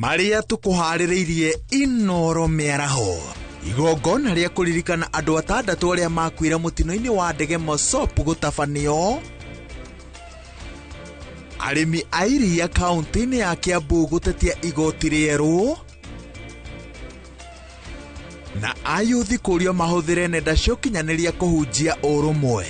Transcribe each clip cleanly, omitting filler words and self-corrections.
Maria tukuharĩrĩirie Inoro mĩaraho. Igongona rĩa kũririkana andũ atandatũ arĩa makuĩra mũtino-inĩ wa ndege Mosopu gũtabanio. Arĩmi a iria kaunti-inĩ ya Kiambu gũtetia igoti rĩerũ. Na ayuthi kũrio mahũthĩre nenda cia ũkinyanĩria kũhunjia ũrũmwe.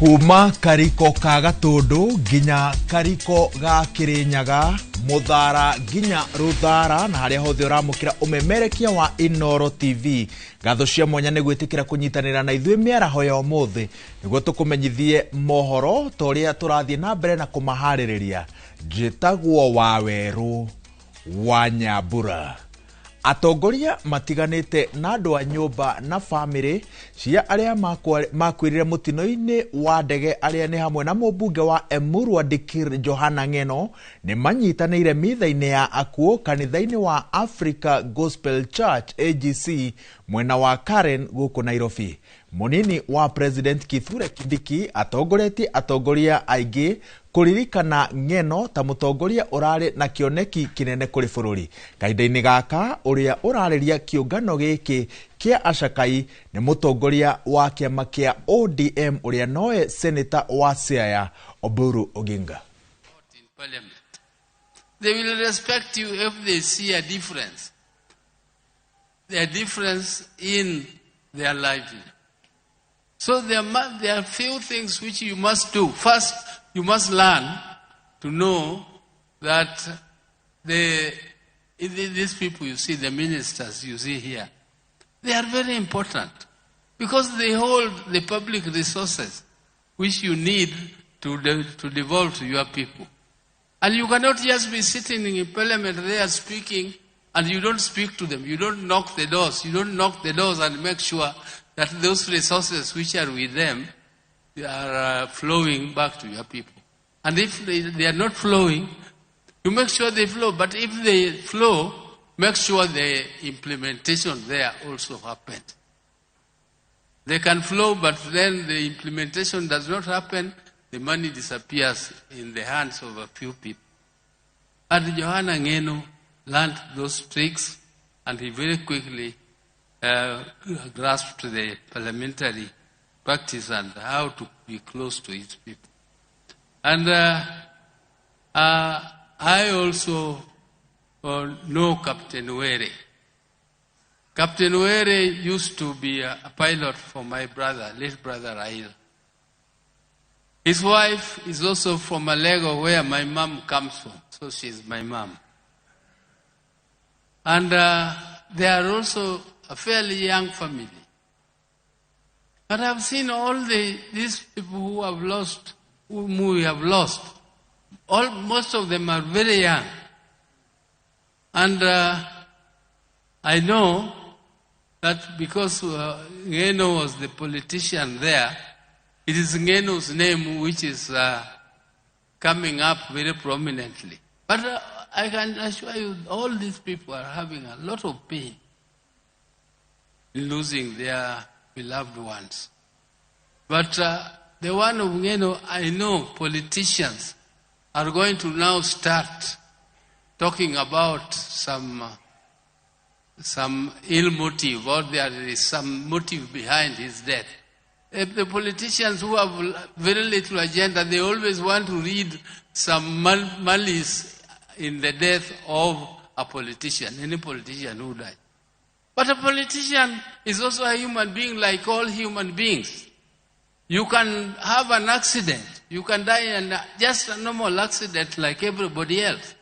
Kuma kariko ka Gatundu nginya kariko ga Kirinyaga, Muthara nginya Ruthara, na haria hothe uramukira umemerekia wa Inoro TV. Gatho cia mwanya nĩ gwĩtĩkĩra kũnyitanĩra na ithuĩ mĩaraho ya ũmũthĩ nĩguo tũkũmenyithie mohoro toria tũrathiĩ na mbere na kũmaharĩrĩria. Njĩtagwo Wawerũ wa Nyambura. Atongoria matiganĩte na andũ a nyũmba na bamĩrĩ cia arĩa makuĩrĩre mũtino-inĩ wa ndege arĩa nĩ hamwe na mũmbunge wa Emurua Dikir Johanna Ng'eno nĩ manyitanĩire mitha-inĩ ya akuũ kanitha-inĩ wa Africa Gospel Church AGC mwena wa Karen gũkũ Nairobi. Munini wa President Kithure Kindiki atongoretie atongoria aingĩ kũririkana Ng'eno ta mũtongoria ũrarĩ na kĩoneki kĩnene kũrĩ bũrũri. Kahinda-inĩ gaka ũrĩa ũrarĩria kĩũngano gĩkĩ kĩa acakai nĩ mũtongoria wa kĩama kĩa ODM ũrĩa noe senator wa Siaya Oburu Oginga. They will respect you if they see a difference. A difference in their life. So there are few things which you must do. First, you must learn to know that these people you see, the ministers you see here, they are very important because they hold the public resources which you need to devolve to your people. And you cannot just be sitting in parliament there speaking and you don't speak to them. You don't knock the doors. You don't knock the doors and make sure that those resources which are with them they are flowing back to your people. And if they are not flowing, you make sure they flow. But if they flow, make sure the implementation there also happens. They can flow, but then the implementation does not happen. The money disappears in the hands of a few people. And Johanna Ng'eno learned those tricks, and he very quickly grasped the parliamentary practice and how to be close to his people. And I also know Captain Were. Captain Were used to be a pilot for my brother, late brother Rahil. His wife is also from Malego, where my mom comes from, so she's my mom. And they are also a fairly young family. But I've seen all these people who have lost, whom we have lost. Most of them are very young. And I know that because Ng'eno was the politician there, it is Ng'eno's name which is coming up very prominently. But I can assure you, all these people are having a lot of pain in losing their beloved ones. But the one of Ng'eno, I know politicians are going to now start talking about some ill motive, or there is some motive behind his death. If the politicians who have very little agenda, they always want to read some malice in the death of a politician, any politician who died. But a politician is also a human being like all human beings. You can have an accident. You can die in just a normal accident like everybody else.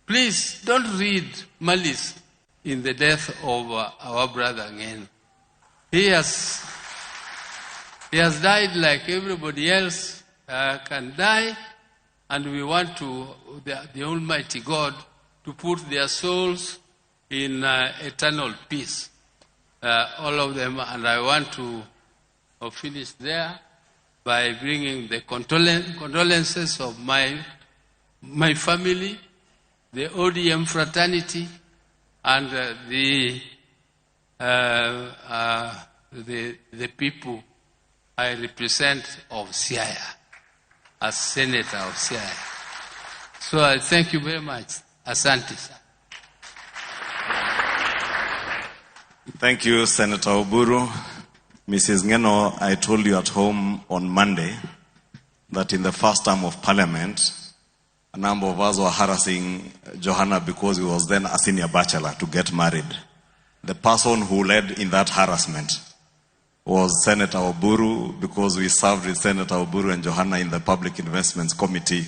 Please don't read malice in the death of our brother Ng'eno. He has died like everybody else can die, and we want the Almighty God to put their souls in eternal peace, all of them. And I want to or finish there by bringing the condolences of my family, the ODM fraternity, and the people I represent of Siaya, as Senator of Siaya. So I thank you very much. Asante. Thank you, Senator Oburu. Mrs. Ng'eno, I told you at home on Monday that in the first term of Parliament, a number of us were harassing Johanna because he was then a senior bachelor to get married. The person who led in that harassment was Senator Oburu, because we served with Senator Oburu and Johanna in the Public Investments Committee.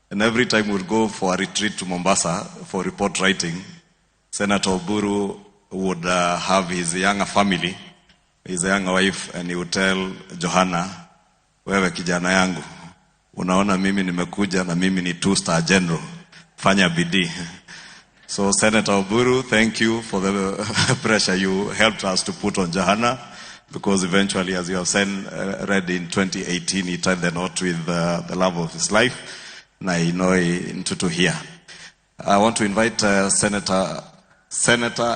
And every time we'd go for a retreat to Mombasa for report writing, Senator Oburu would have his younger family, his younger wife, and he would tell Johanna, wewe kijana yangu, unaona mimi nimekuja na mimi ni 2-star general, fanya bidii. So Senator Oburu, thank you for the pressure you helped us to put on Johanna, because eventually, as you have read in 2018, he tied the knot with the love of his life. Na inoi ntutu here. I want to invite Senator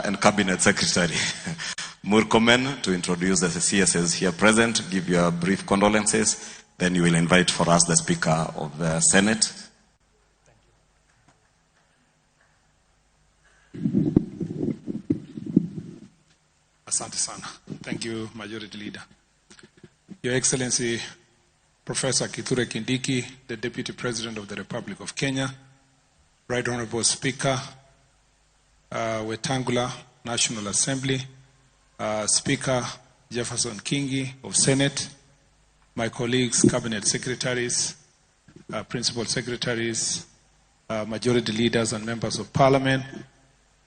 and Cabinet Secretary Murkomen to introduce the CSs here present, give you a brief condolences, then you will invite for us the Speaker of the Senate. Asante sana. Thank you, Majority Leader. Your Excellency, Professor Kithure Kindiki, the Deputy President of the Republic of Kenya, Right Honorable Speaker, Wetangula, National Assembly, Speaker Jefferson Kingi of Senate, my colleagues, Cabinet Secretaries, Principal Secretaries, Majority Leaders and Members of Parliament,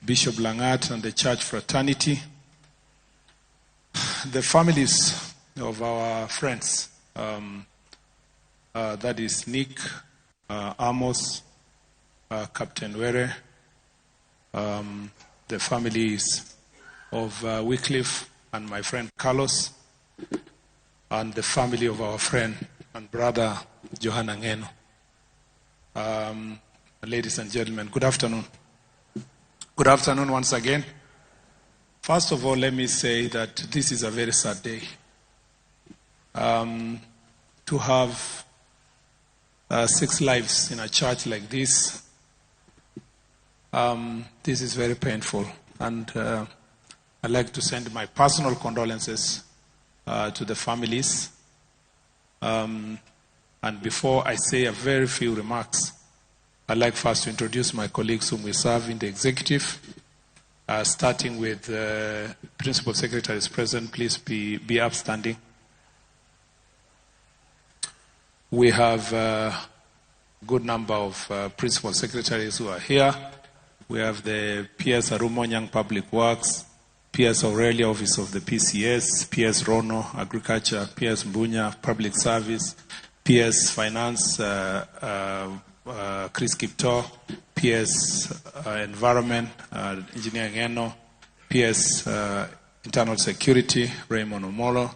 Bishop Langat and the Church Fraternity, the families of our friends, that is Nick, Amos, Captain Were, the families of Wycliffe and my friend Carlos, and the family of our friend and brother Johanna Ng'eno. Ladies and gentlemen, good afternoon. Good afternoon once again. First of all, let me say that this is a very sad day. To have 6 lives in a church like this, this is very painful. And I'd like to send my personal condolences to the families. And before I say a very few remarks, I'd like first to introduce my colleagues whom we serve in the executive. Starting with Principal Secretaries present, please be upstanding. We have a good number of Principal Secretaries who are here. We have the P.S. Arumonyang, Public Works, P.S. Aurelia, Office of the PCS, P.S. Rono, Agriculture, P.S. Mbunya, Public Service, P.S. Finance, Chris Kipto, P.S. Environment, Engineer Ng'eno, P.S. Internal Security, Raymond Omolo,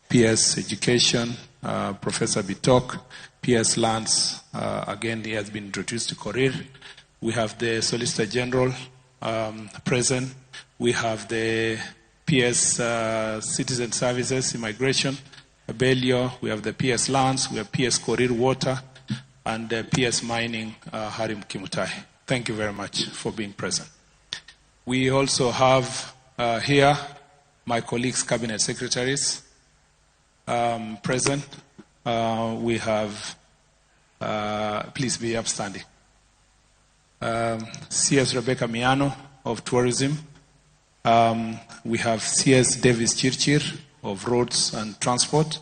P.S. Education, Professor Bitok, P.S. Lands, again he has been introduced to Korir. We have the Solicitor General present. We have the P.S. Citizen Services, Immigration, Abelio. We have the P.S. Lands. We have P.S. Korir Water, and P.S. Mining, Harim Kimutai. Thank you very much for being present. We also have here my colleagues, Cabinet Secretaries, present. We have, please be upstanding. CS Rebecca Miano of Tourism. We have CS Davis Chirchir of Roads and Transport.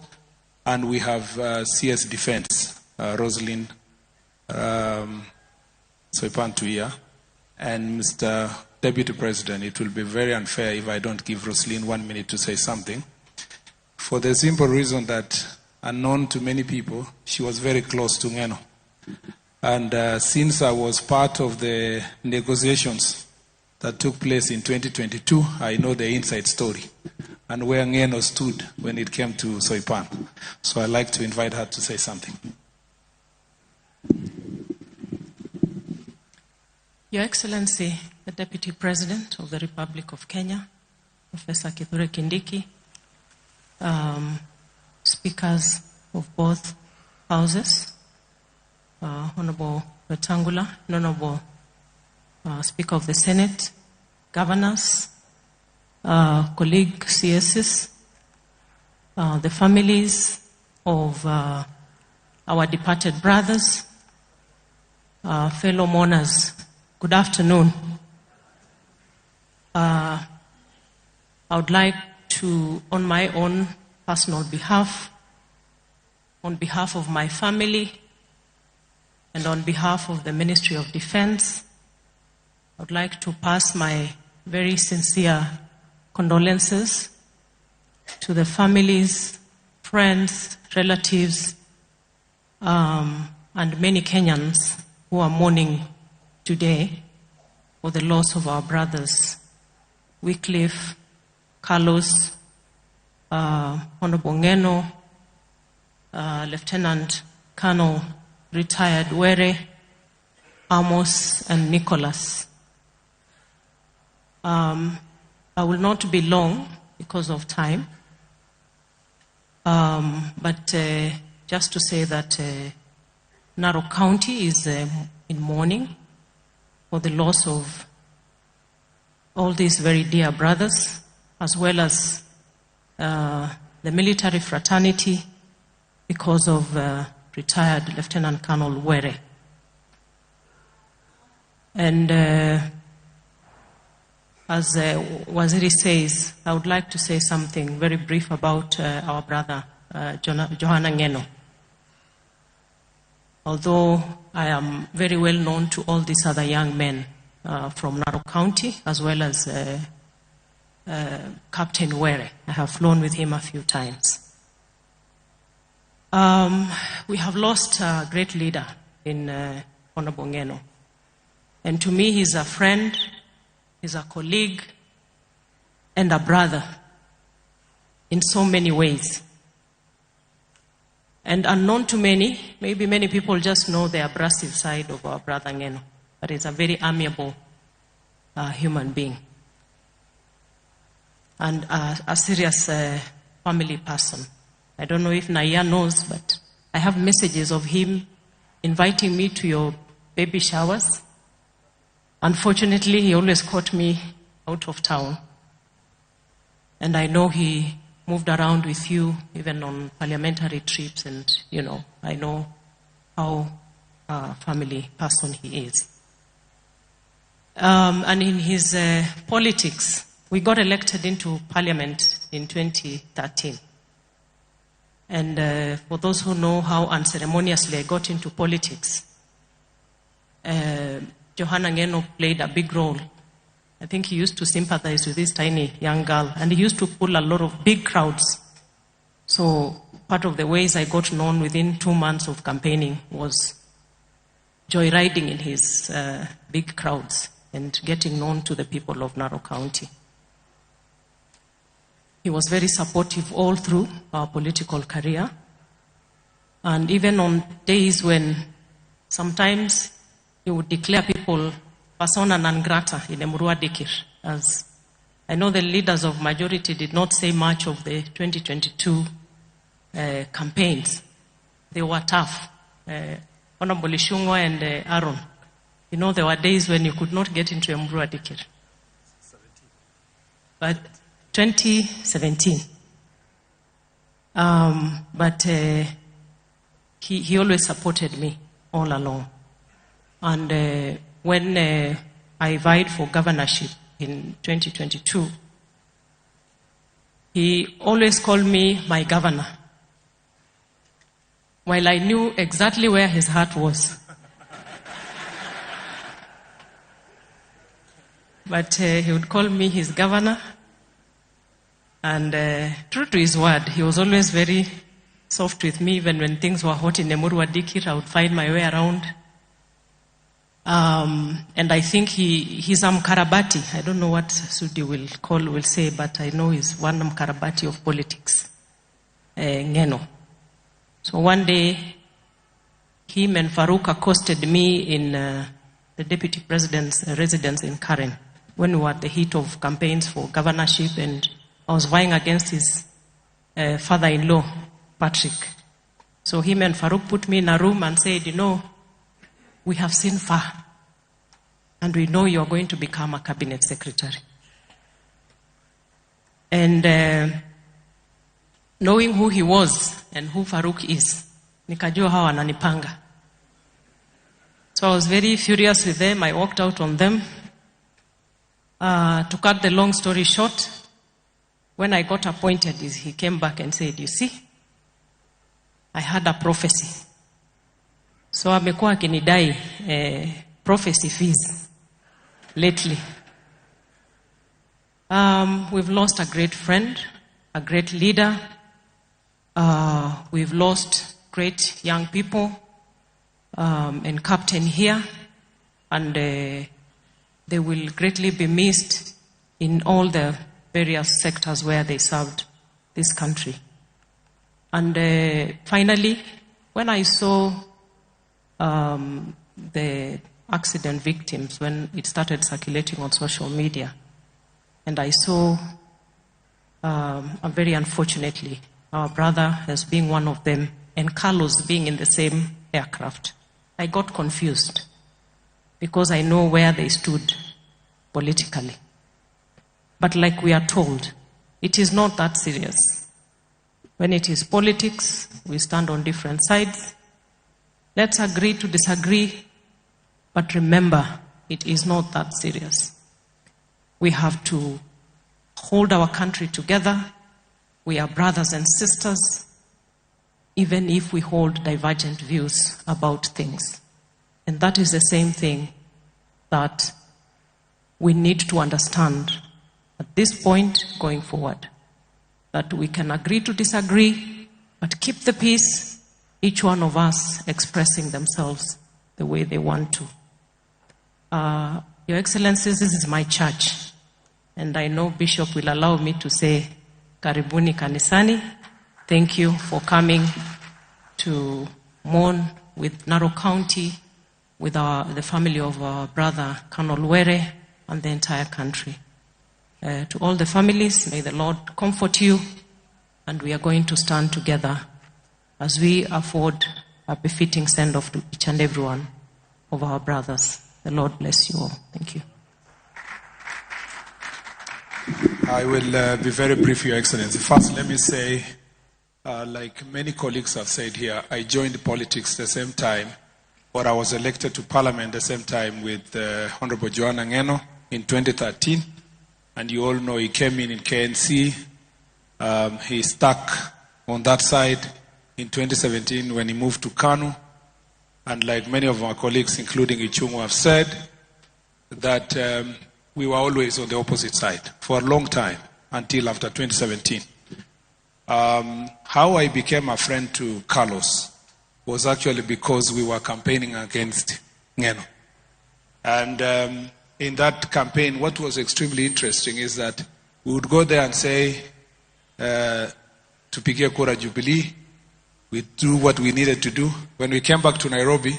And we have CS Defense, Rosalind Soipantuia. And Mr. Deputy President, it will be very unfair if I don't give Rosalind 1 minute to say something. For the simple reason that, unknown to many people, she was very close to Ng'eno. And since I was part of the negotiations that took place in 2022, I know the inside story. and where Ng'eno stood when it came to Soipan. So I'd like to invite her to say something. Your Excellency, the Deputy President of the Republic of Kenya, Professor Kithure Kindiki, speakers of both houses, Honorable Wetangula, Honorable Speaker of the Senate, governors, colleague CSs, the families of our departed brothers, fellow mourners, good afternoon. I would like to, on my own personal behalf, on behalf of my family, and on behalf of the Ministry of Defense, I would like to pass my very sincere condolences to the families, friends, relatives, and many Kenyans who are mourning today for the loss of our brothers, Wycliffe, Carlos, Honorable Ng'eno, Lieutenant Colonel retired Were, Amos, and Nicholas. I will not be long because of time, but just to say that Narok County is in mourning for the loss of all these very dear brothers, as well as the military fraternity because of retired Lieutenant Colonel Were. And as Waziri says, I would like to say something very brief about our brother, Johanna Ng'eno. Although I am very well known to all these other young men from Narok County, as well as Captain Were. I have flown with him a few times. We have lost a great leader in Honorable Ng'eno. And to me, he's a friend, he's a colleague, and a brother in so many ways. And unknown to many, maybe many people just know the abrasive side of our brother Ng'eno, but he's a very amiable human being and a serious family person. I don't know if Naya knows, but I have messages of him inviting me to your baby showers. Unfortunately, he always caught me out of town. And I know he moved around with you, even on parliamentary trips, and, you know, I know how a family person he is. And in his politics, we got elected into parliament in 2013. And for those who know how unceremoniously I got into politics, Johanna Ng'eno played a big role. I think he used to sympathize with this tiny young girl, and he used to pull a lot of big crowds. So part of the ways I got known within 2 months of campaigning was joyriding in his big crowds and getting known to the people of Narok County. He was very supportive all through our political career. And even on days when sometimes he would declare people persona non grata in Emurua Dikir, as I know the leaders of majority did not say much of the 2022 campaigns. They were tough. Honorable Ishungwa and Aaron, you know, there were days when you could not get into Emurua Dikir. But 2017. But he always supported me all along. And when I vied for governorship in 2022, he always called me my governor, while I knew exactly where his heart was. But he would call me his governor, and true to his word, he was always very soft with me. Even when things were hot in Emurua Dikir, I would find my way around. And I think he's a Mkarabati. I don't know what Sudi will say, but I know he's one Mkarabati of politics. Ng'eno. So one day, him and Farouk accosted me in the deputy president's residence in Karen when we were at the heat of campaigns for governorship, and I was vying against his father-in-law, Patrick. So him and Farouk put me in a room and said, we have seen far, and we know you are going to become a cabinet secretary. And knowing who he was and who Farouk is, nikajua hawa wananipanga. So I was very furious with them. I walked out on them. To cut the long story short, when I got appointed, he came back and said, you see, I had a prophecy. So amekuwa akinidai prophecy fees lately. We've lost a great friend, a great leader. We've lost great young people and captain here, and they will greatly be missed in all the various sectors where they served this country. And finally, when I saw the accident victims, when it started circulating on social media, and I saw, very unfortunately, our brother as being one of them, and Carlos being in the same aircraft, I got confused because I know where they stood politically. But like we are told, it is not that serious. When it is politics, we stand on different sides. Let's agree to disagree, but remember, it is not that serious. We have to hold our country together. We are brothers and sisters, even if we hold divergent views about things. And that is the same thing that we need to understand at this point going forward. That we can agree to disagree, but keep the peace, each one of us expressing themselves the way they want to. Your Excellencies, this is my church, and I know Bishop will allow me to say, Karibuni Kanisani. Thank you for coming to mourn with Narok County, with the family of our brother Colonel Were and the entire country. To all the families, may the Lord comfort you, and we are going to stand together as we afford a befitting send-off to each and every one of our brothers. The Lord bless you all. Thank you. I will be very brief, Your Excellency. First, let me say, like many colleagues have said here, I joined politics the same time, or I was elected to Parliament the same time with Honorable Johanna Ng'eno in 2013. And you all know he came in KNC. He stuck on that side in 2017 when he moved to Kanu. And like many of our colleagues, including Ichungu, have said, that we were always on the opposite side for a long time until after 2017. How I became a friend to Carlos was actually because we were campaigning against Ng'eno. And in that campaign, what was extremely interesting is that we would go there and say, Tupigie kura Jubilee, we do what we needed to do. When we came back to Nairobi,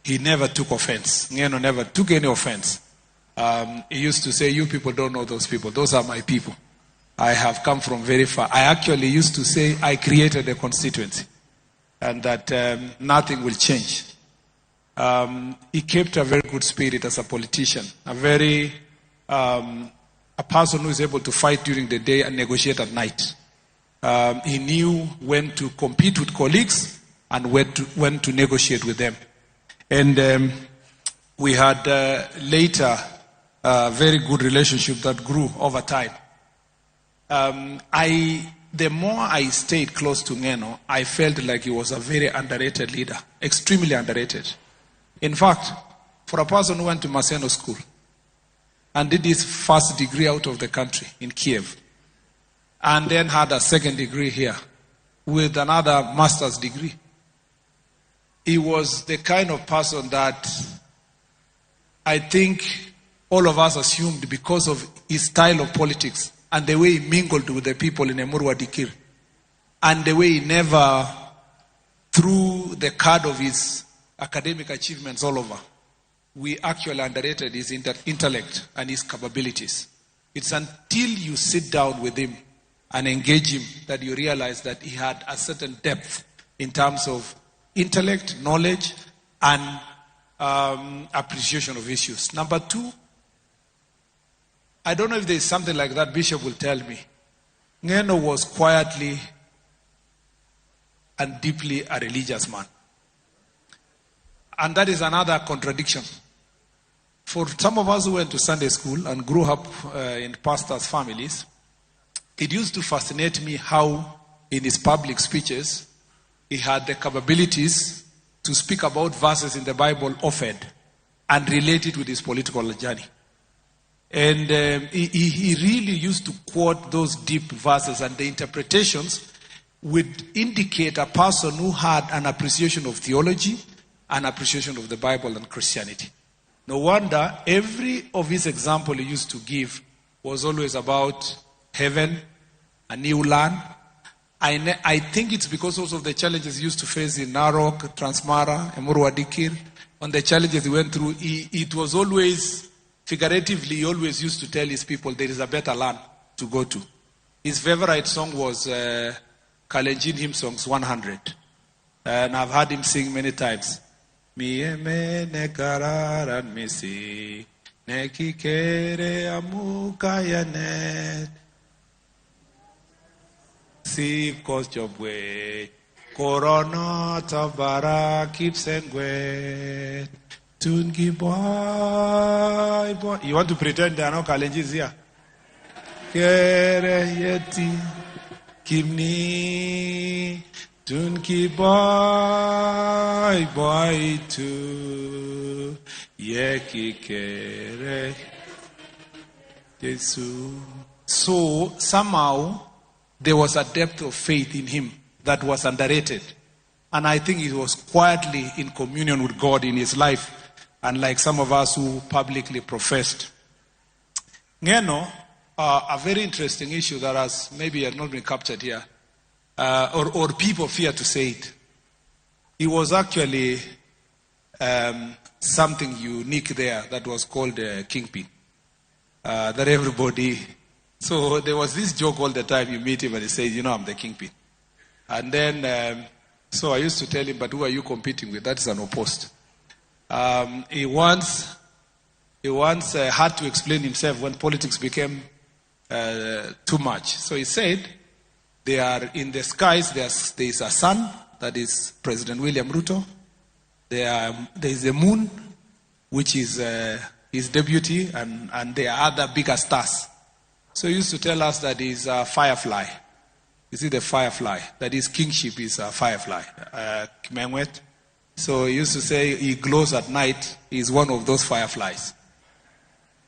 he never took offense. Ng'eno never took any offense. He used to say, you people don't know those people. Those are my people. I have come from very far. I actually used to say I created a constituency and that nothing will change. He kept a very good spirit as a politician, a person who is able to fight during the day and negotiate at night. He knew when to compete with colleagues and when to negotiate with them. And we had later a very good relationship that grew over time. The more I stayed close to Ng'eno, I felt like he was a very underrated leader, extremely underrated. In fact, for a person who went to Maseno School and did his first degree out of the country in Kiev, and then had a second degree here with another master's degree, he was the kind of person that I think all of us assumed because of his style of politics and the way he mingled with the people in Emurua Dikir and the way he never threw the card of his academic achievements all over, we actually underrated his intellect and his capabilities. It's until you sit down with him and engage him that you realize that he had a certain depth in terms of intellect, knowledge, and appreciation of issues. Number two, I don't know if there's something like that, Bishop will tell me. Ng'eno was quietly and deeply a religious man. And that is another contradiction. For some of us who went to Sunday school and grew up in pastors' families, it used to fascinate me how in his public speeches he had the capabilities to speak about verses in the Bible often and relate it with his political journey. And he really used to quote those deep verses, and the interpretations would indicate a person who had an appreciation of theology, an appreciation of the Bible and Christianity. No wonder every of his example he used to give was always about heaven, a new land. I think it's because also of the challenges he used to face in Narok, Transmara, Emurua Dikir, on the challenges he went through. It was always, figuratively, he always used to tell his people there is a better land to go to. His favorite song was Kalenjin hymn songs 100. And I've heard him sing many times. Mieme nekararan misi nekikere amukayanet si kosjobwe korona tabara kipsengwe tungi boy. You want to pretend there are no Kalenjins here? Kere yeti kimni tunki boy tu yeki kere Jesu. So somehow there was a depth of faith in him that was underrated. And I think he was quietly in communion with God in his life, unlike some of us who publicly professed. Ng'eno, a very interesting issue that has maybe not been captured here, or people fear to say it. He was actually something unique there that was called kingpin. That everybody... So there was this joke all the time. You meet him and he says, you know, I'm the kingpin. And then, so I used to tell him, but who are you competing with? That is an opposed. He once had to explain himself when politics became too much. So he said, they are in the skies, there is a sun, that is President William Ruto. There is a moon, which is his deputy, and there are other bigger stars. So he used to tell us that he's a firefly. You see the firefly, that his kingship is a firefly. So he used to say he glows at night. He's one of those fireflies.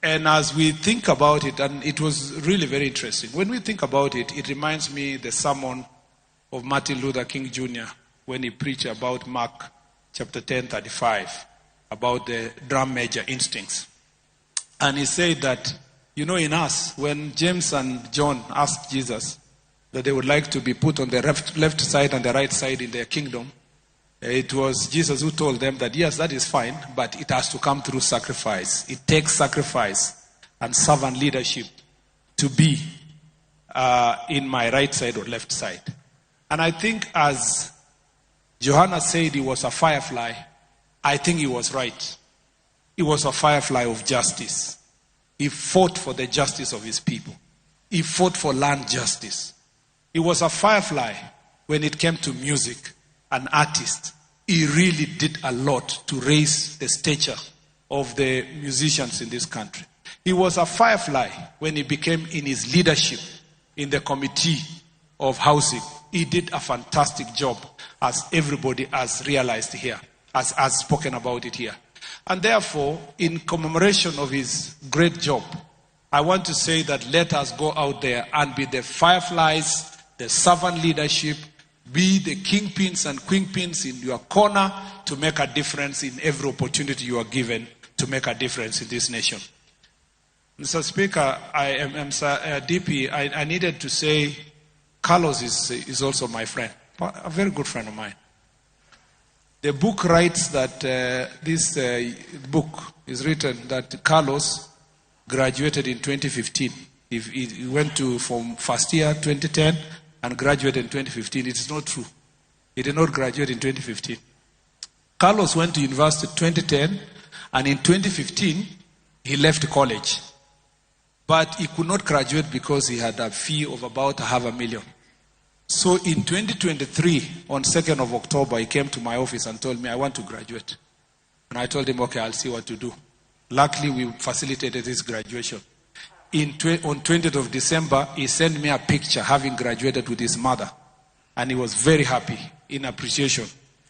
And as we think about it, and it was really very interesting. When we think about it, it reminds me the sermon of Martin Luther King Jr. when he preached about Mark chapter 10:35, about the drum major instincts. And he said that, you know, in us, when James and John asked Jesus that they would like to be put on the left side and the right side in their kingdom, it was Jesus who told them that, yes, that is fine, but it has to come through sacrifice. It takes sacrifice and servant leadership to be in my right side or left side. And I think as Johanna said he was a firefly, I think he was right. He was a firefly of justice. He fought for the justice of his people. He fought for land justice. He was a firefly when it came to music. An artist. He really did a lot to raise the stature of the musicians in this country. He was a firefly when he became in his leadership in the committee of housing. He did a fantastic job, as everybody has realized here, has spoken about it here. And therefore, in commemoration of his great job, I want to say that let us go out there and be the fireflies, the servant leadership, be the kingpins and queenpins in your corner to make a difference in every opportunity you are given to make a difference in this nation. Mr. Speaker, DP, I needed to say Carlos is also my friend, a very good friend of mine. The book writes that this book is written that Carlos graduated in 2015. He went from first year 2010 and graduated in 2015. It is not true. He did not graduate in 2015. Carlos went to university in 2010, and in 2015 he left college. But he could not graduate because he had a fee of about $500,000. So in 2023, on 2nd of October, he came to my office and told me, I want to graduate. And I told him, okay, I'll see what to do. Luckily, we facilitated his graduation. On 20th of December, he sent me a picture having graduated with his mother. And he was very happy in appreciation.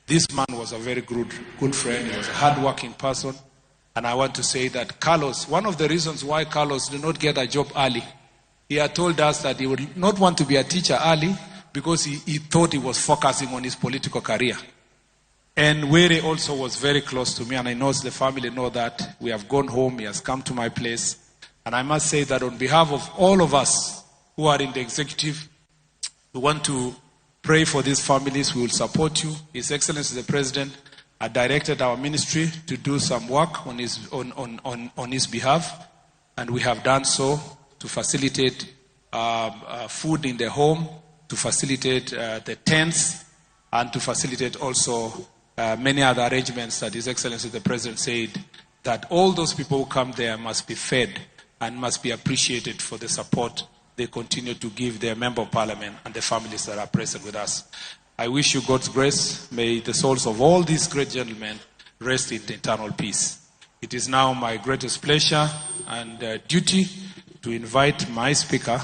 This man was a very good friend. He was a hardworking person. And I want to say that Carlos, one of the reasons why Carlos did not get a job early, he had told us that he would not want to be a teacher early because he thought he was focusing on his political career. And Were also was very close to me, and I know the family know that. We have gone home, he has come to my place. And I must say that on behalf of all of us who are in the executive, we want to pray for these families. We will support you. His Excellency the President directed our ministry to do some work on his behalf, and we have done so to facilitate food in the home, to facilitate the tents, and to facilitate also many other arrangements that His Excellency the President said that all those people who come there must be fed and must be appreciated for the support they continue to give their Member of Parliament and the families that are present with us. I wish you God's grace. May the souls of all these great gentlemen rest in eternal peace. It is now my greatest pleasure and duty to invite my speaker,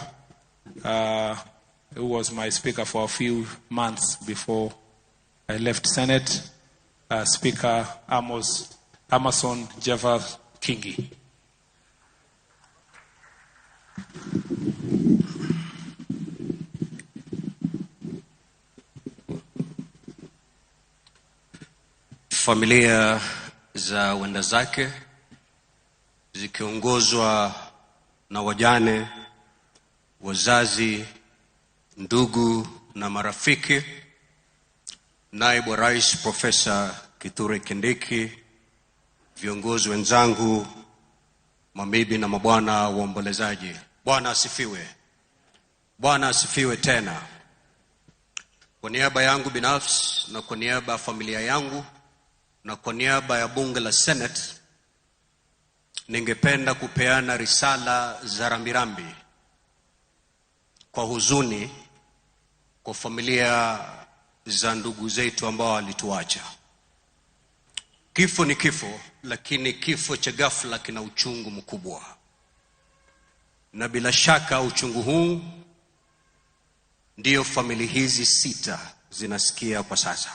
who was my speaker for a few months before I left Senate, Speaker Amason Jeva Kingi. Familia za wenda zake zikiongozwa na wajane, wazazi, ndugu na marafiki, Naibu Rais Profesa Kithure Kindiki, viongozi wenzangu, mabibi na mabwana waombolezaji. Bwana asifiwe. Bwana asifiwe tena. Kwa niaba yangu binafsi na kwa niaba ya familia yangu na kwa niaba ya bunge la Senate, ningependa kupeana risala za rambirambi kwa huzuni kwa familia za ndugu zetu ambao walituacha. Kifo ni kifo, lakini kifo cha ghafla kina uchungu mkubwa. Na bila shaka uchungu huu ndio familia hizi 6 zinasikia kwa sasa.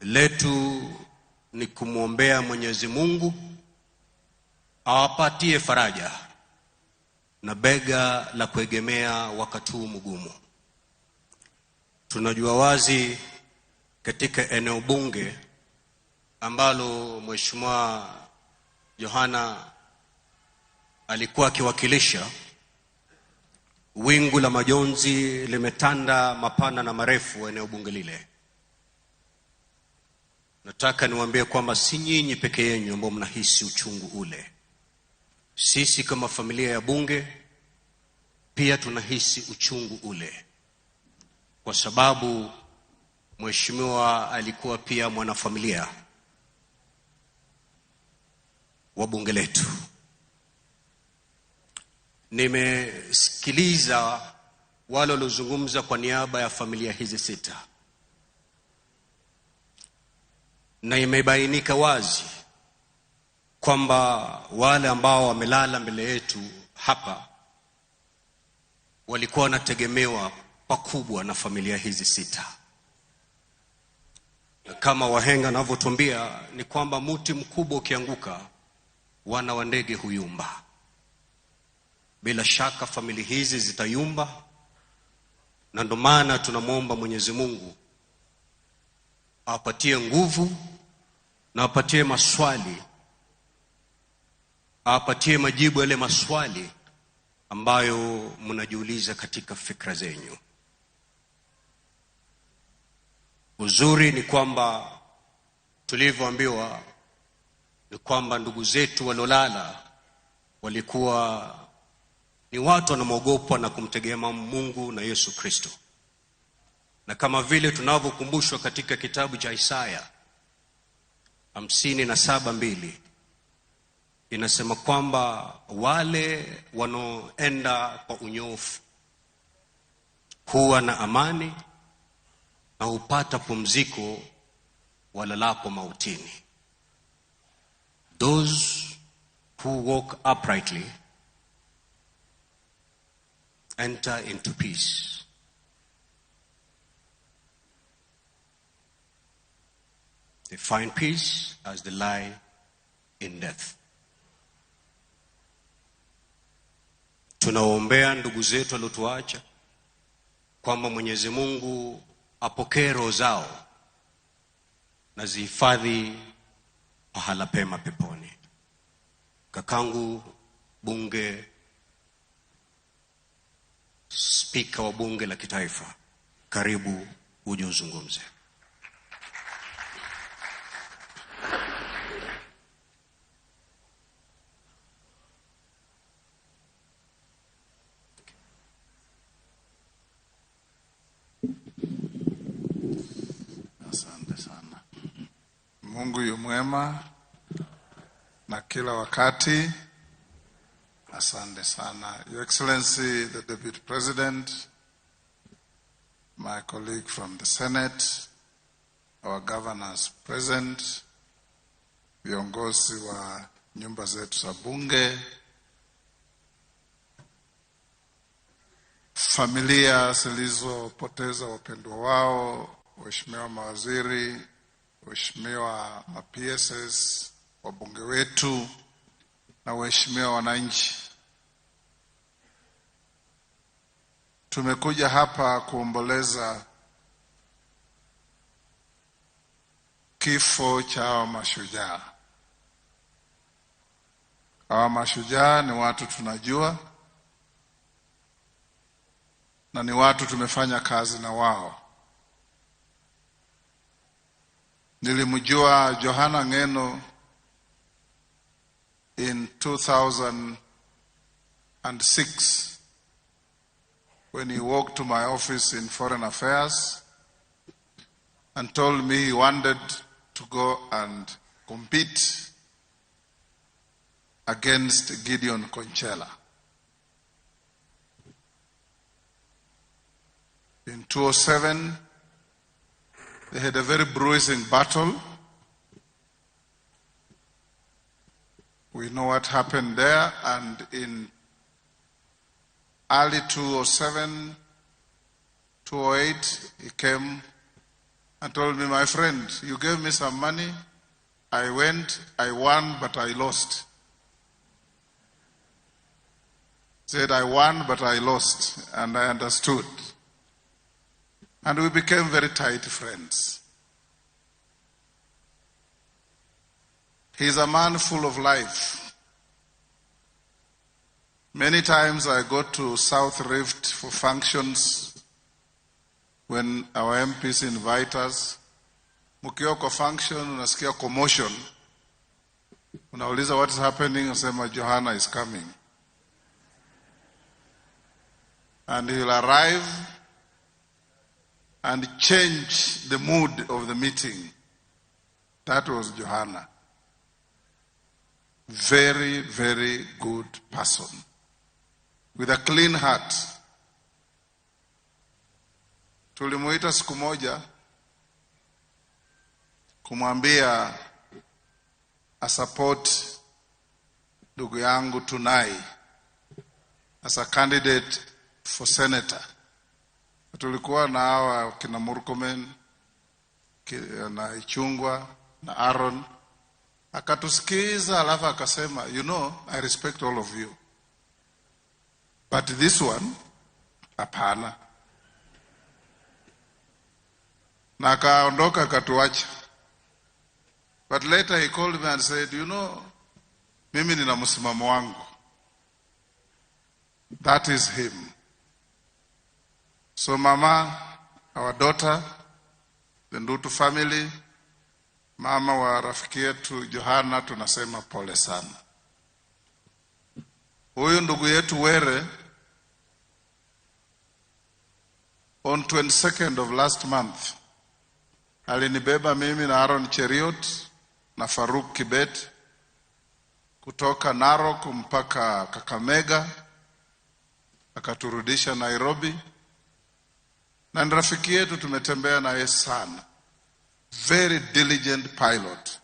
Letu ni kumwombea Mwenyezi Mungu awapatie faraja na bega la kuegemea wakati huu mgumu. Tunajua wazi katika eneo bunge ambalo Mheshimiwa Johanna alikuwa akiwakilisha, wingu la majonzi limetanda mapana na marefu eneo bunge lile. Nataka niwaambie kwamba si nyinyi peke yenu ambao mnahisi uchungu ule. Sisi kama familia ya bunge pia tunahisi uchungu ule, kwa sababu Mheshimiwa alikuwa pia mwanafamilia wa bunge letu. Nimesikiliza wale waliozungumza kwa niaba ya familia hizi 6, na imebainika wazi kwamba wale ambao wamelala mbele yetu hapa walikuwa wanategemewa pakubwa na familia hizi 6. Na kama wahenga wanavyotuambia ni kwamba mti mkubwa ukianguka wana wa ndege huyumba. Bila shaka familia hizi zitayumba, na ndio maana tunamwomba Mwenyezi Mungu apatie nguvu na apatie maswali, apatie majibu yale maswali ambayo mnajiuliza katika fikra zenyu. Uzuri ni kwamba tulivyoambiwa ni kwamba ndugu zetu walolala walikuwa ni watu wanaogopa na kumtegemea Mungu na Yesu Kristo. Na kama vile tunavyokumbushwa katika kitabu cha Isaya 57:2 inasema kwamba wale wanaoenda kwa unyofu huwa na amani na hupata pumziko walalapo mautini. Those who walk uprightly enter into peace. They find peace as they lie in death. Tunaombea ndugu zetu waliotuacha kwamba Mwenyezi Mungu apokee roho zao na zihifadhi pahala pema peponi. Kakangu bunge, Spika wa bunge la kitaifa, karibu uje uzungumze. Asante sana. Mungu yu mwema na kila wakati. Asante sana. Your Excellency, the Deputy President, my colleague from the Senate, our governors present, viongozi wa nyumba zetu za bunge, familia zilizopoteza wapendwa wao, waheshimiwa mawaziri, waheshimiwa ma-PSs, wabunge wetu na waheshimiwa wananchi. Tumekuja hapa kuomboleza kifo cha hawa mashujaa. Hawa mashujaa ni watu tunajua na ni watu tumefanya kazi na wao. Nilimjua Johanna Ng'eno in 2006 when he walked to my office in Foreign Affairs and told me he wanted to go and compete against Gideon Conchela. In 2007, they had a very bruising battle. We know what happened there, and in early 2007, 2008, he came and told me, my friend, you gave me some money. I went, I won, but I lost. Said, I won, but I lost, and I understood. And we became very tight friends. He's a man full of life. Many times I go to South Rift for functions when our MPs invite us. Mukiwa kwa function, unasikia commotion. Unauliza what is happening, unasema Johanna is coming. And he'll arrive and change the mood of the meeting. That was Johanna. Very, very good person. With a clean heart. Tulimuita siku moja kumwambia a support ndugu yangu Tunai as a candidate for senator. Tulikuwa na hawa kina Murkomen na Ichungwa na Aaron. Akatusikiza alafu akasema, you know, I respect all of you, but this one hapana. Na akaondoka akatuacha. But later he called me and said, you know, mimi nina msimamo wangu. That is him. So Mama, our daughter, the Ndutu family, mama wa rafiki yetu Johanna, tunasema pole sana. Huyu ndugu yetu Were, on 22nd of last month, alinibeba mimi na Aaron Cheriot na Faruk Kibet kutoka Narok mpaka Kakamega, akaturudisha Nairobi, na rafiki yetu tumetembea naye sana. Very diligent pilot.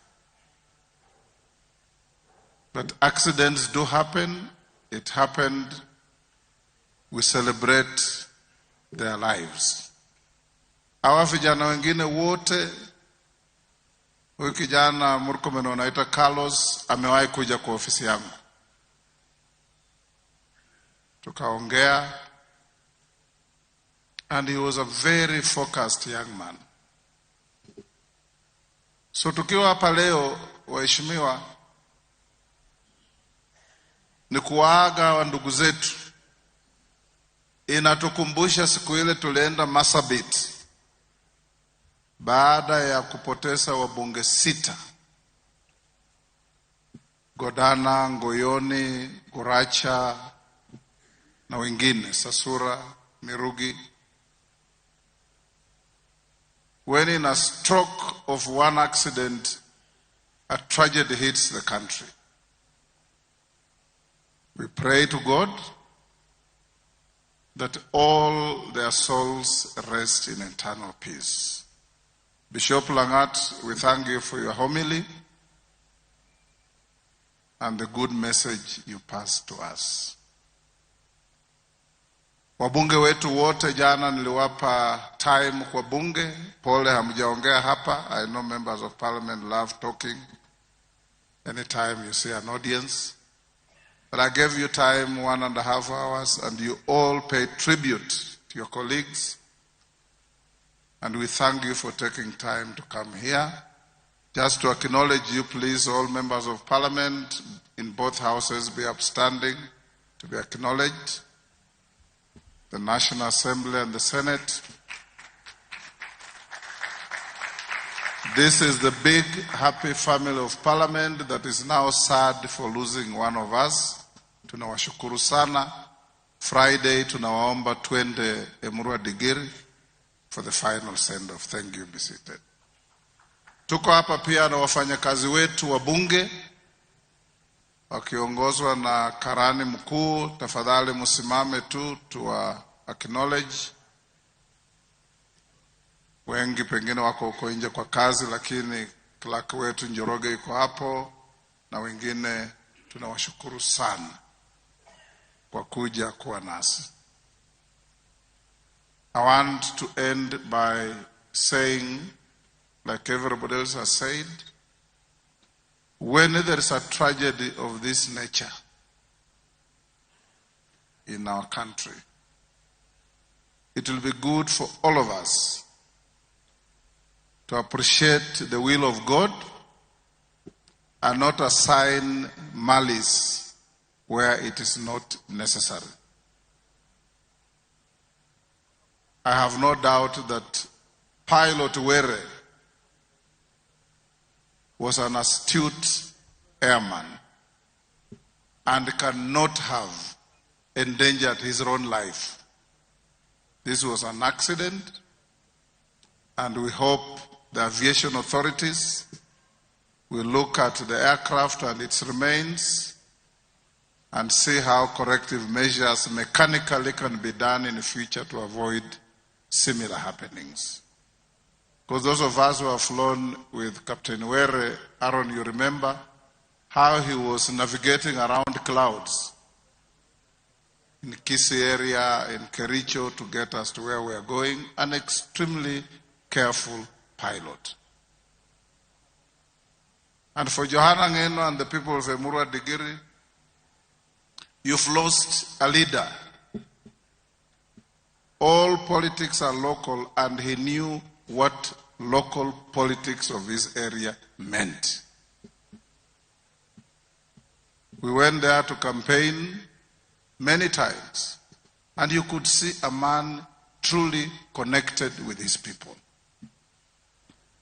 But accidents do happen. It happened. We celebrate their lives. Hawa vijana wengine wote, huyu kijana Murkomen anaitwa Carlos, amewahi kuja kwa ofisi yangu. Tukaongea, and he was a very focused young man. So tukiwa hapa leo, waheshimiwa, ni kuwaaga wa ndugu zetu. Inatukumbusha siku ile tulienda Marsabit baada ya kupoteza wabunge 6. Godana, Ngoyoni, Guracha na wengine, Sasura, Mirugi. When in a stroke of one accident, a tragedy hits the country. We pray to God that all their souls rest in eternal peace. Bishop Langat, we thank you for your homily and the good message you passed to us. Wabunge wetu wote jana niliwapa time kwa bunge. Pole hamjaongea hapa. I know members of parliament love talking anytime you see an audience. But I gave you time 1.5 hours, and you all paid tribute to your colleagues. And we thank you for taking time to come here. Just to acknowledge you, please, all members of parliament in both houses be upstanding to be acknowledged. The National Assembly and the Senate. This is the big, happy family of parliament that is now sad for losing one of us. Tunawashukuru sana. Friday, tunawaomba twende Emurua Digiri for the final send-off. Thank you. Be seated. Tuko hapa pia na wafanyakazi wetu wa bunge wakiongozwa na karani mkuu. Tafadhali msimame tu tuwa acknowledge. Wengi pengine wako huko nje kwa kazi, lakini clerk wetu Njoroge yuko hapo na wengine. Tunawashukuru sana kwa kuja kuwa nasi. I want to end by saying, like everybody else has said, when there is a tragedy of this nature in our country, it will be good for all of us to appreciate the will of God and not assign malice where it is not necessary. I have no doubt that Pilot Were was an astute airman and cannot have endangered his own life. This was an accident, and we hope the aviation authorities will look at the aircraft and its remains and see how corrective measures mechanically can be done in the future to avoid similar happenings. Because those of us who have flown with Captain Were, Aaron, you remember how he was navigating around clouds in Kisii area, in Kericho, to get us to where we are going. An extremely careful pilot. And for Johanna Ng'eno and the people of Emurua Digiri, you've lost a leader. All politics are local, and he knew what local politics of this area meant. We went there to campaign many times, and you could see a man truly connected with his people.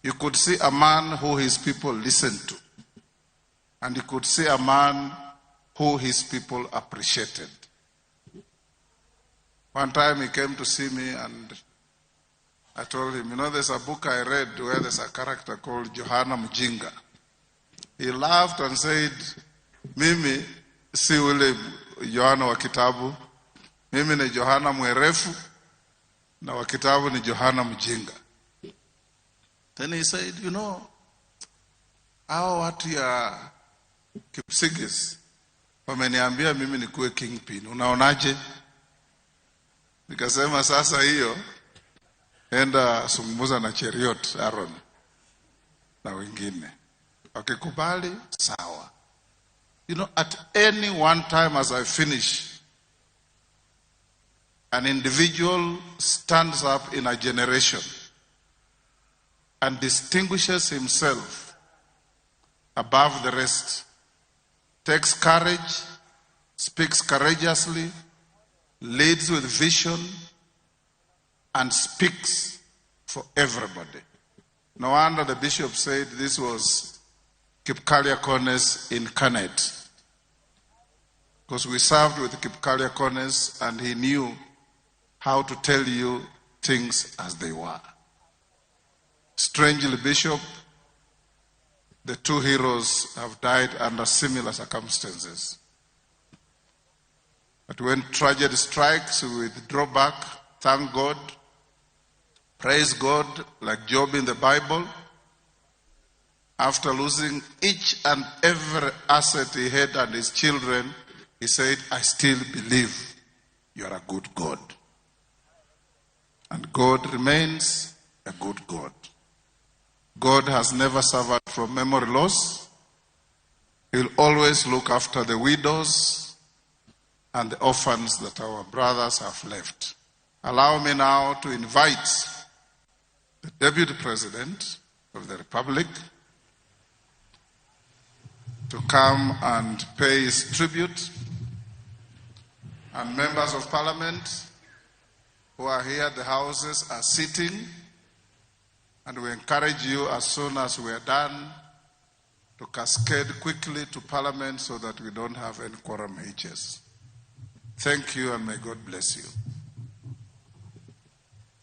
You could see a man who his people listened to, and you could see a man who his people appreciated. One time he came to see me, and I told him, there's a book I read where there's a character called Johanna Ng'eno. He laughed and said, mimi si ule Johanna wa kitabu, mimi ni Johanna mwerefu, na wa kitabu ni Johanna Ng'eno. Then he said, hao watu ya Kipsigis wameniambia mimi nikuwe kingpin. Unaonaje? Nikasema sasa hiyo enda sungumuza na Cheriot Aaron na wengine. Wakikubali sawa. At any one time as I finish, an individual stands up in a generation and distinguishes himself above the rest, takes courage, speaks courageously, leads with vision, and speaks for everybody. No wonder the bishop said this was Kipkaliakones incarnate, because we served with Kipkaliakones and he knew how to tell you things as they were. Strangely, Bishop, the two heroes have died under similar circumstances. But when tragedy strikes, we withdraw back, thank God, praise God, like Job in the Bible. After losing each and every asset he had and his children, he said, I still believe you are a good God. And God remains a good God. God has never suffered from memory loss. He will always look after the widows and the orphans that our brothers have left. Allow me now to invite the Deputy President of the Republic to come and pay his tribute, and members of Parliament who are here at the houses are sitting, and we encourage you as soon as we are done to cascade quickly to Parliament so that we don't have any quorum hitches. Thank you, and may God bless you.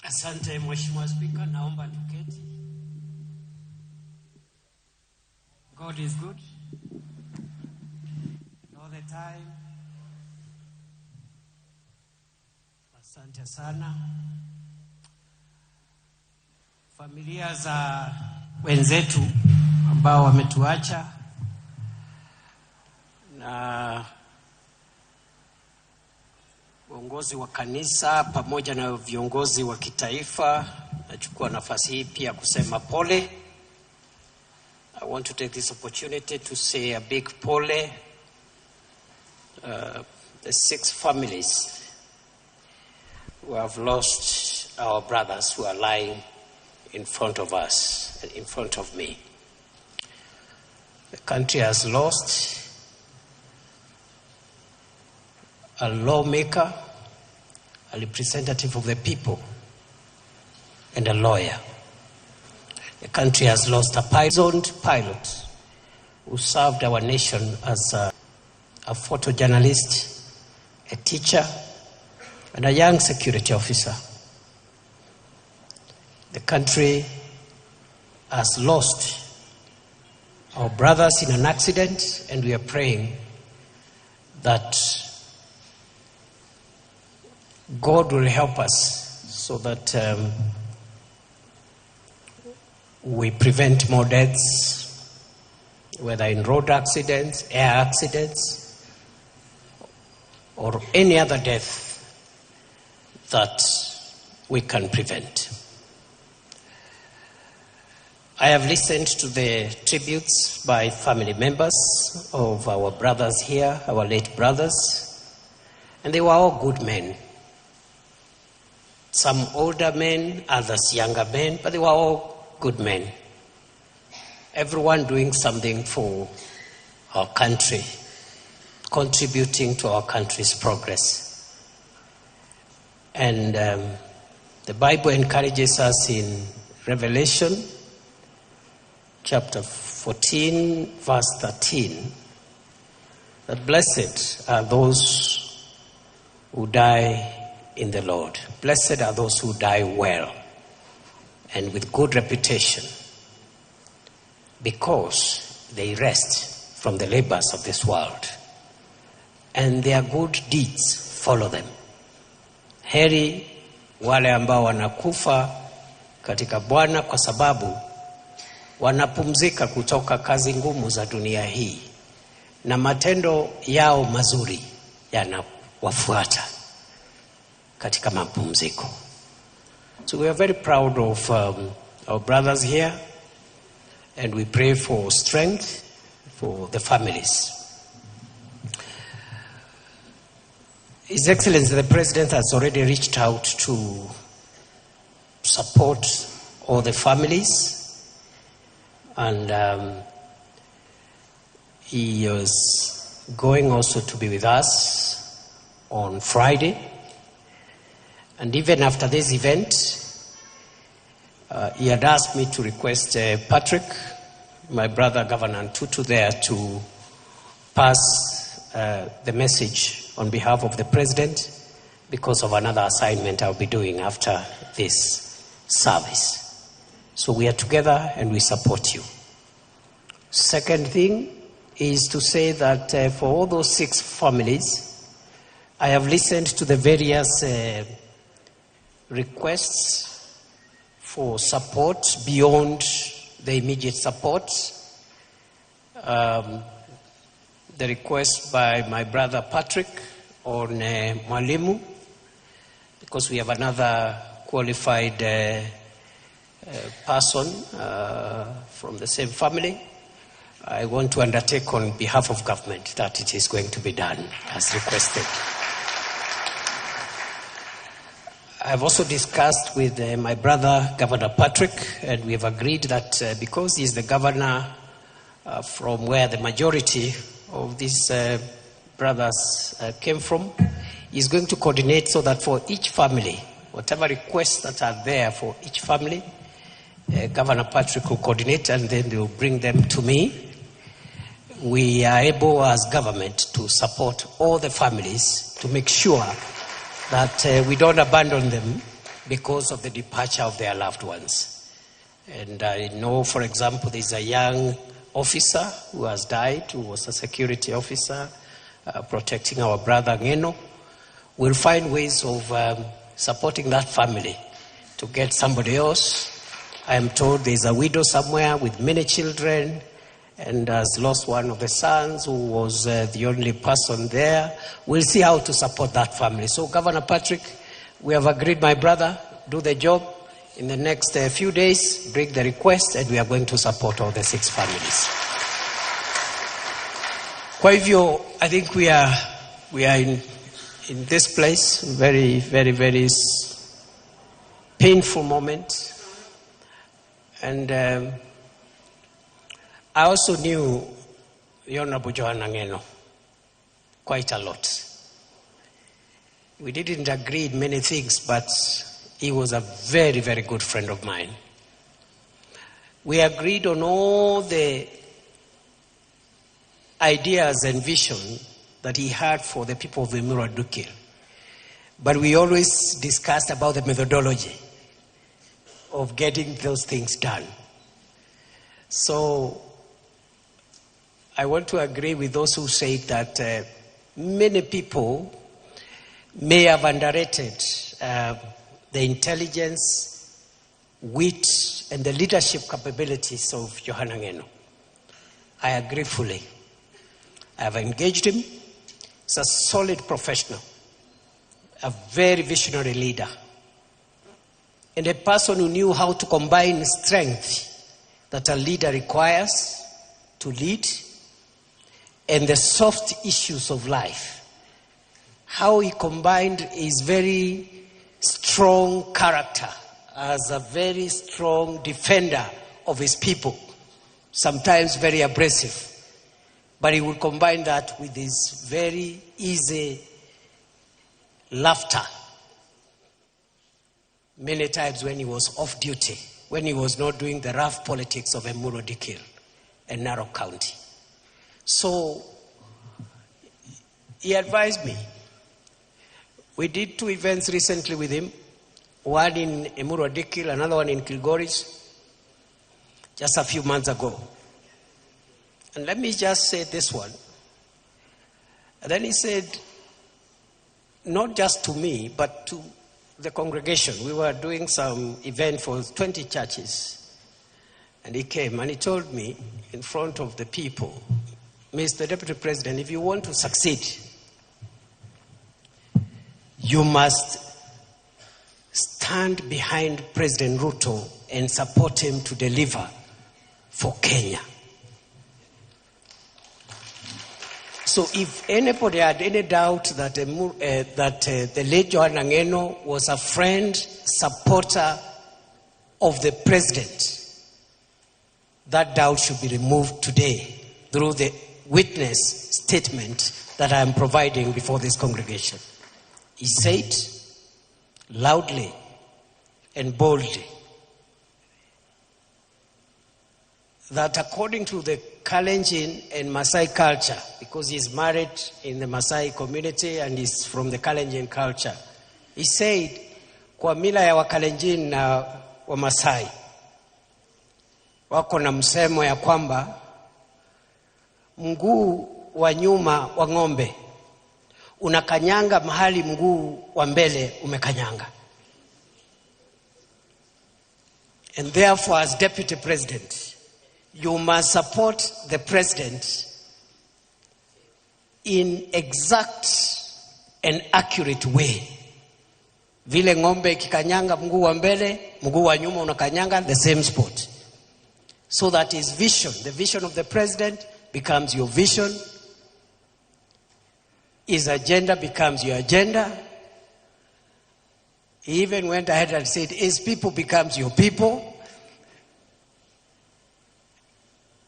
Asante Mheshimiwa Speaker, naomba tuketi. God is good all the time. Asante sana. Familia za wenzetu ambao wametuacha na viongozi wa kanisa pamoja na viongozi wa kitaifa, nachukua nafasi hii pia kusema pole. I want to take this opportunity to say a big pole. The 6 families who have lost our brothers who are lying in front of us, in front of me. The country has lost a lawmaker, a representative of the people, and a lawyer. The country has lost a pilot who served our nation as a photojournalist, a teacher, and a young security officer. The country has lost our brothers in an accident, and we are praying that God will help us so that we prevent more deaths, whether in road accidents, air accidents, or any other death that we can prevent. I have listened to the tributes by family members of our brothers here, our late brothers, and they were all good men. Some older men, others younger men, but they were all good men. Everyone doing something for our country, contributing to our country's progress. And the Bible encourages us in Revelation chapter 14, verse 13, that blessed are those who die in the Lord. Blessed are those who die well and with good reputation, because they rest from the labors of this world, and their good deeds follow them. Heri wale ambao wanakufa katika Bwana, kwa sababu wanapumzika kutoka kazi ngumu za dunia hii, na matendo yao mazuri yanawafuata katika mapumziko. So we are very proud of our brothers here, and we pray for strength for the families. His Excellency the President has already reached out to support all the families, and he is going also to be with us on Friday. And even after this event, he had asked me to request Patrick, my brother Governor Tutu, there to pass the message on behalf of the President, because of another assignment I'll be doing after this service. So we are together and we support you. Second thing is to say that for all those 6 families, I have listened to the various requests for support beyond the immediate support. The request by my brother Patrick on Mwalimu, because we have another qualified person from the same family. I want to undertake on behalf of government that it is going to be done as requested. I've also discussed with my brother, Governor Patrick, and we have agreed that because he is the governor from where the majority of these brothers came from, he's going to coordinate so that for each family, whatever requests that are there for each family, Governor Patrick will coordinate, and then they will bring them to me. We are able as government to support all the families to make sure that we don't abandon them because of the departure of their loved ones. And I know, for example, there's a young officer who has died, who was a security officer protecting our brother Ng'eno. We'll find ways of supporting that family to get somebody else. I am told there's a widow somewhere with many children and has lost one of the sons who was the only person there. We'll see how to support that family. So, Governor Patrick, we have agreed, my brother, do the job. In the next few days, bring the request, and we are going to support all the 6 families. Kwa hivyo, I think we are in this place, very, very, very painful moment. And I also knew the Honorable Johanna Ng'eno quite a lot. We didn't agree in many things, but he was a very, very good friend of mine. We agreed on all the ideas and vision that he had for the people of the Dukil. But we always discussed about the methodology of getting those things done. So I want to agree with those who say that many people may have underrated the intelligence, wit, and the leadership capabilities of Johanna Ng'eno. I agree fully. I have engaged him. He's a solid professional, a very visionary leader, and a person who knew how to combine strength that a leader requires to lead and the soft issues of life. How he combined his very strong character as a very strong defender of his people, sometimes very abrasive. But he would combine that with his very easy laughter. Many times when he was off duty, when he was not doing the rough politics of Emuru Dikirr and Narok County. So he advised me. We did 2 events recently with him, one in Emuru Dikirr, another one in Kilgoris, just a few months ago. And let me just say this one. And then he said, not just to me, but to the congregation. We were doing some event for 20 churches. And he came and he told me in front of the people, Mr. Deputy President, if you want to succeed, you must stand behind President Ruto and support him to deliver for Kenya. So if anybody had any doubt that the late Johanna Ng'eno was a friend, supporter of the president, that doubt should be removed today through the witness statement that I am providing before this congregation. He said loudly and boldly that according to the Kalenjin and Maasai culture, because he's married in the Maasai community and he's from the Kalenjin culture, he said, kwa mila ya Wakalenjin na Wamasai, wako na msemo ya kwamba mguu wa nyuma wa ng'ombe unakanyanga mahali mguu wa mbele umekanyanga. And therefore, as Deputy President, you must support the President in exact and accurate way. Vile ng'ombe ikikanyanga mguu wa mbele, mguu wa nyuma unakanyanga the same spot. So that his vision, the vision of the President, becomes your vision. His agenda becomes your agenda. He even went ahead and said, his people becomes your people.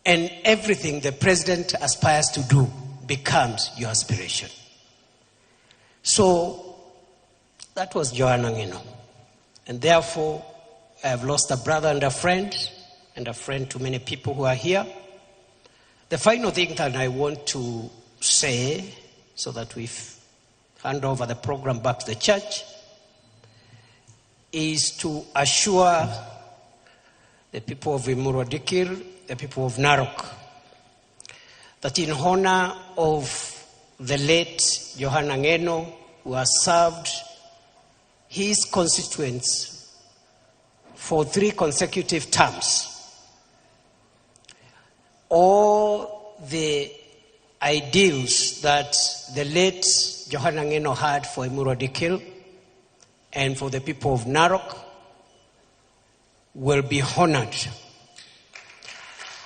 And everything the president aspires to do becomes your aspiration. So that was Johanna Ng'eno. And therefore, I have lost a brother and a friend to many people who are here. The final thing that I want to say, so that we hand over the program back to the church, is to assure the people of Emuru Dikirr, the people of Narok, that in honor of the late Johanna Ng'eno, who has served his constituents for 3 consecutive terms, all the ideals that the late Johanna Ng'eno had for Emuru Dikirr and for the people of Narok will be honored.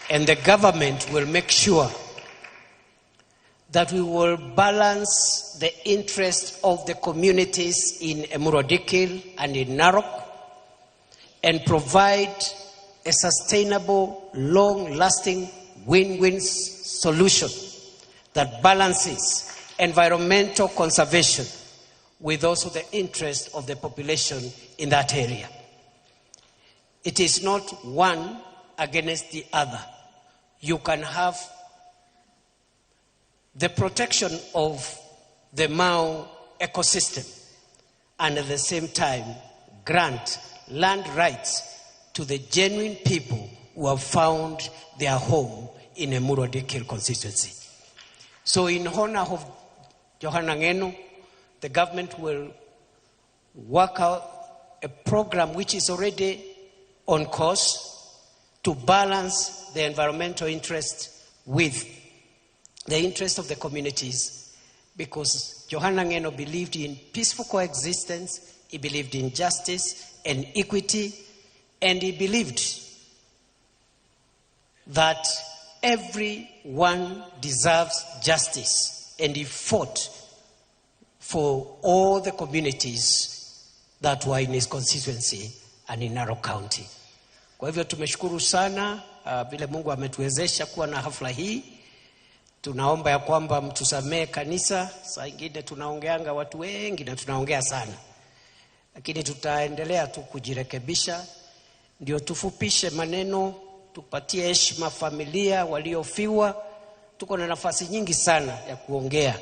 And the government will make sure that we will balance the interest of the communities in Emuru Dikirr and in Narok and provide a sustainable, long-lasting, win-win solution that balances environmental conservation with also the interest of the population in that area. It is not one against the other. You can have the protection of the Mau ecosystem and at the same time grant land rights to the genuine people who have found their home in Emuru Dikirr constituency. So in honor of Johanna Ng'eno, the government will work out a program which is already on course to balance the environmental interest with the interest of the communities, because Johanna Ng'eno believed in peaceful coexistence, he believed in justice and equity, and he believed that everyone deserves justice, and he fought for all the communities that were in his constituency and in Narok County. Kwa hivyo tumeshukuru sana vile Mungu ametuwezesha kuwa na hafla hii. Tunaomba ya kwamba mtusamee kanisa, saa ingine tunaongeanga watu wengi na tunaongea sana. Lakini tutaendelea tu kujirekebisha, ndio tufupishe maneno, tupatie heshima familia waliofiwa. Tuko na nafasi nyingi sana ya kuongea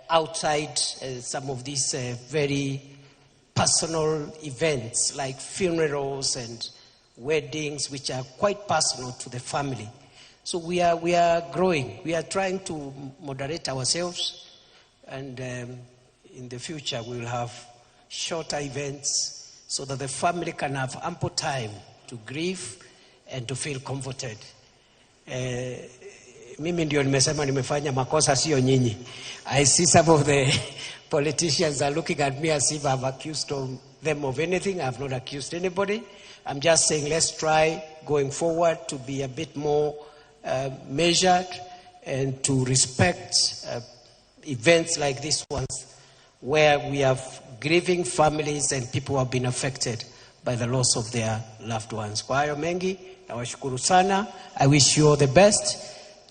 outside some of these very personal events like funerals and weddings, which are quite personal to the family. So we are growing. We are trying to moderate ourselves, and in the future we will have shorter events so that the family can have ample time to grieve and to feel comforted. Mimi ndio nimesema nimefanya makosa, sio nyinyi. I see some of the politicians are looking at me as if I've accused them of anything. I've not accused anybody. I'm just saying let's try going forward to be a bit more measured and to respect events like these ones where we have grieving families and people who have been affected by the loss of their loved ones. Kwa hayo mengi, nawashukuru sana. I wish you all the best.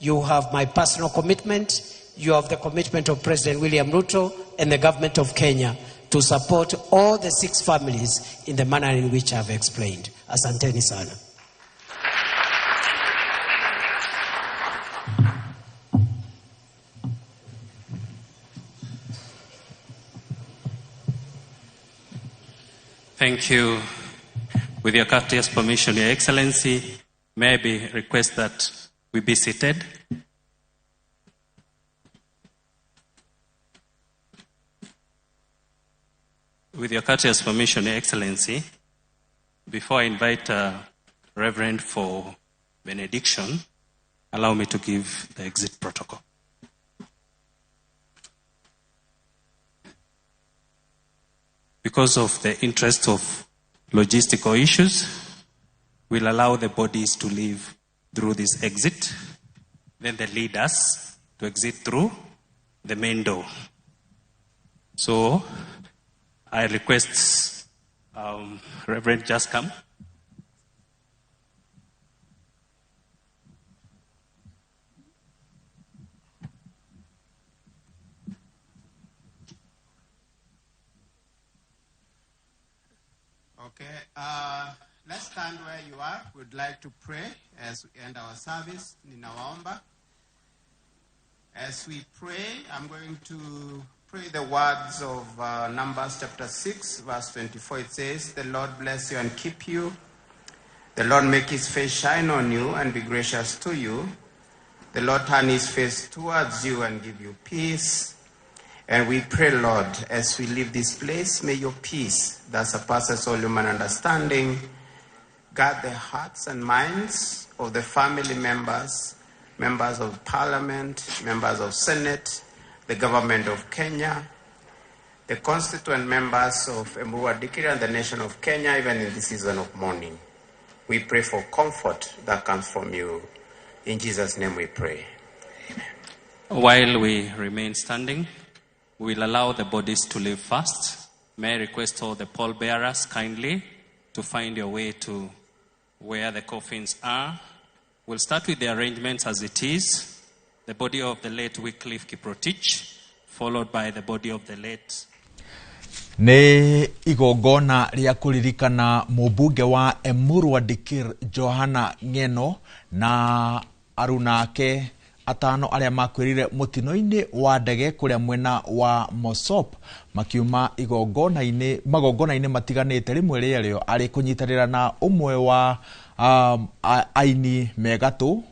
You have my personal commitment. You have the commitment of President William Ruto and the government of Kenya to support all the 6 families in the manner in which I've explained. Asanteni sana. Thank you. With your courteous permission, Your Excellency, may I request that we be seated. With your courteous permission, Your Excellency, before I invite Reverend for benediction, allow me to give the exit protocol. Because of the interest of logistical issues, we'll allow the bodies to leave through this exit, then the leaders to exit through the main door. So, I request Reverend just come. Okay, let's stand where you are. We'd like to pray as we end our service. Ninawaomba. As we pray, I'm going to pray the words of Numbers chapter 6, verse 24. It says, "The Lord bless you and keep you. The Lord make his face shine on you and be gracious to you. The Lord turn his face towards you and give you peace." And we pray, Lord, as we leave this place, may your peace that surpasses all human understanding guard the hearts and minds of the family members, members of Parliament, members of Senate, the government of Kenya, the constituent members of Emurua Dikira and the nation of Kenya, even in the season of mourning. We pray for comfort that comes from you. In Jesus' name we pray. Amen. While we remain standing, we'll allow the bodies to leave first. May I request all the pallbearers kindly to find your way to where the coffins are. We'll start with the arrangements as it is. The body of the late Wycliffe Kiprotich, followed by the body of the late. Nĩ igongona rĩa kũririkana mũmbunge wa Emurua Dikir Johanna Ng'eno na arunake atano arĩa makuĩrĩire mũtino-inĩ wa ndege kũrĩa mwena wa Mosop makiuma magongona-inĩ matiganĩte, rĩmwe rĩarĩo arĩ kũnyitanĩra na ũmwe wa aini megatũ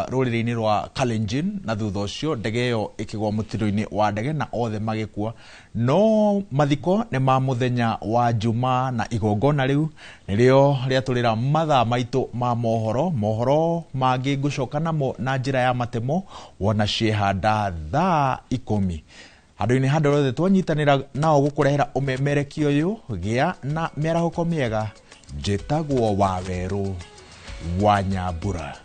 rũrĩrĩ-inĩ rwa Kalenjin, na thutha ũcio ndege ĩyo ĩkĩgwa mũtino-inĩ wa ndege na othe magĩkua. No mathiko nĩ ma mũthenya wa Juma, na igongona rĩu nĩrĩo rĩatũrĩra mathaa maitũ ma mohoro mangĩ ngũcoka namo na njĩra ya matemo wona ciehanda thaa 10. Handũ-inĩ handũ rothe twanyitanĩra nao gũkũrehera ũmemerekia ũyũ, gĩa na mĩarahũko mĩega. Njĩtagwo Wawerũ wa Nyambura.